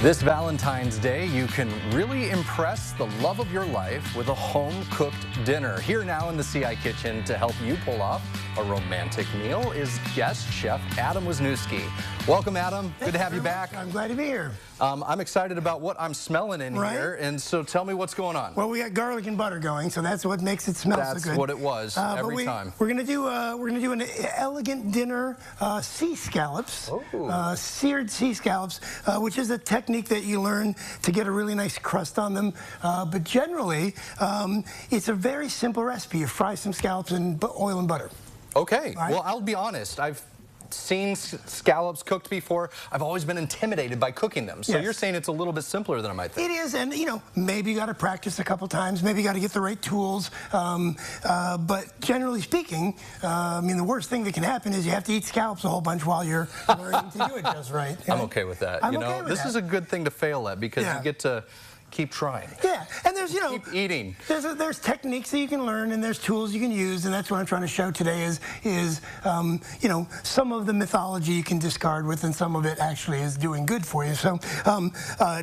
This Valentine's Day, you can really impress the love of your life with a home-cooked dinner. Here now in the CI kitchen to help you pull off a romantic meal is guest Chef Adam Wisnewski. Welcome, Adam. Good to have you back. I'm glad to be here. I'm excited about what I'm smelling in here, and so tell me what's going on. Well, we got garlic and butter going, so that's what makes it smell so good. That's what it was every time. We're gonna do an elegant dinner, sea scallops, seared sea scallops, which is a technique that you learn to get a really nice crust on them. But generally, it's a very simple recipe. You fry some scallops in oil and butter. Okay. Right? Well, I'll be honest. I've seen scallops cooked before. I've always been intimidated by cooking them. So you're saying it's a little bit simpler than I might think. It is, and you know, maybe you got to practice a couple times. Maybe you got to get the right tools. But generally speaking, I mean, the worst thing that can happen is you have to eat scallops a whole bunch while you're learning to do it just right. I'm okay with that. This is a good thing to fail at because you get to keep trying. Yeah, and there's, keep eating. There's techniques that you can learn and there's tools you can use, and that's what I'm trying to show today is you know, some of the mythology you can discard with and some of it actually is doing good for you. So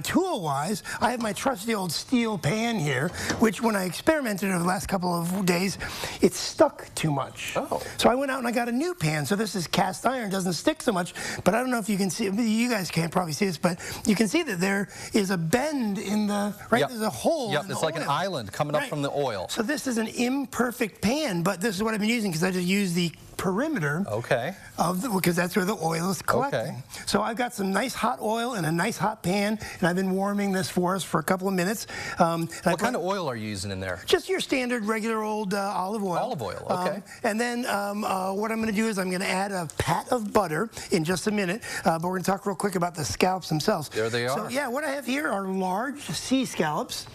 tool-wise, I have my trusty old steel pan here, which when I experimented over the last couple of days, it stuck too much. So I went out and I got a new pan. So this is cast iron, doesn't stick so much, but I don't know if you can see, you guys can't probably see this, but you can see that there is a bend in the there's a hole. Yep, it's like an island coming up from the oil. So this is an imperfect pan, but this is what I've been using because I just use the perimeter. Because that's where the oil is collecting. So I've got some nice hot oil and a nice hot pan, and I've been warming this for us for a couple of minutes. What kind of oil are you using in there? Just your standard, regular old olive oil. Olive oil, okay. And then what I'm going to do is I'm going to add a pat of butter in just a minute, but we're going to talk real quick about the scallops themselves. There they are. So yeah, what I have here are large sea scallops,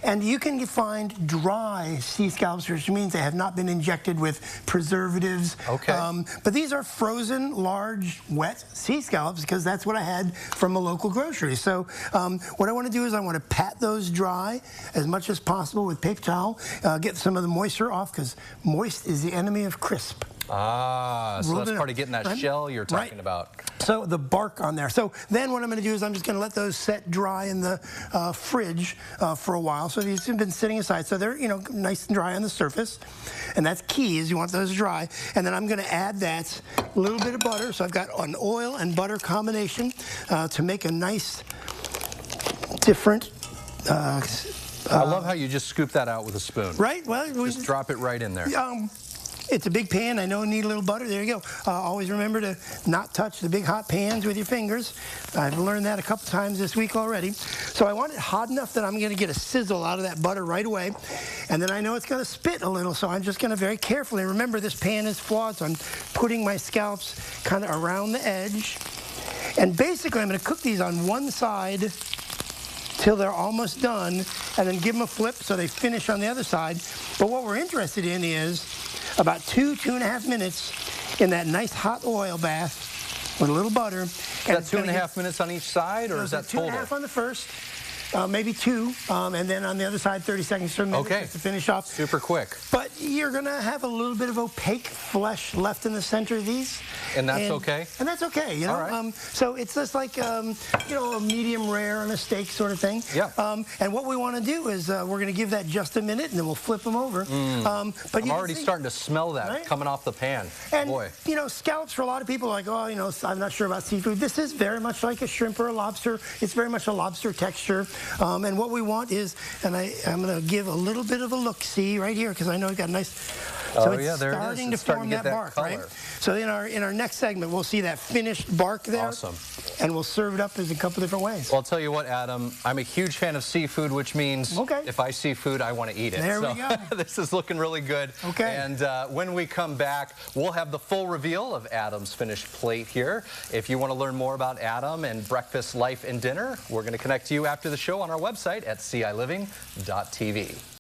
and you can find dry sea scallops, which means they have not been injected with preservatives. But these are frozen, large, wet sea scallops because that's what I had from a local grocery. So what I want to do is I want to pat those dry as much as possible with paper towel, get some of the moisture off because moist is the enemy of crisp. So that's part of getting that shell you're talking about. So the bark on there. So then what I'm going to do is I'm just going to let those set dry in the fridge for a while. So these have been sitting aside. So they're, you know, nice and dry on the surface. And that's key is you want those dry. And then I'm going to add that little bit of butter. So I've got an oil and butter combination to make a nice different I love how you just scoop that out with a spoon. Right? Well, just drop it right in there. It's a big pan. I know you need a little butter. There you go. Always remember to not touch the big hot pans with your fingers. I've learned that a couple times this week already. So I want it hot enough that I'm going to get a sizzle out of that butter right away. And then I know it's going to spit a little, so I'm just going to very carefully. Remember, this pan is flawed, so I'm putting my scallops kind of around the edge. And basically, I'm going to cook these on one side till they're almost done, and then give them a flip so they finish on the other side. But what we're interested in is about 2.5 minutes in that nice hot oil bath with a little butter. Is that 2.5 minutes on each side, or is that total? 2.5 on the first. Maybe 2, and then on the other side, 30 seconds to a minute just to finish off. Super quick. But you're going to have a little bit of opaque flesh left in the center of these. And that's okay? And that's okay, you know. So it's just like, you know, a medium rare on a steak sort of thing. And what we want to do is we're going to give that just a minute, and then we'll flip them over. But I'm already starting to smell that coming off the pan. And, you know, scallops for a lot of people are like, oh, you know, I'm not sure about seafood. This is very much like a shrimp or a lobster. It's very much a lobster texture. And what we want is, and I'm going to give a little bit of a look-see right here because I know it's got a nice. So it's starting to form that bark, right? So in our next segment, we'll see that finished bark there. Awesome. And we'll serve it up as a couple different ways. Well, I'll tell you what, Adam, I'm a huge fan of seafood, which means if I see food, I want to eat it. There we go. This is looking really good. And when we come back, we'll have the full reveal of Adam's finished plate here. If you want to learn more about Adam and breakfast, life, and dinner, we're going to connect you after the show on our website at ciLiving.tv.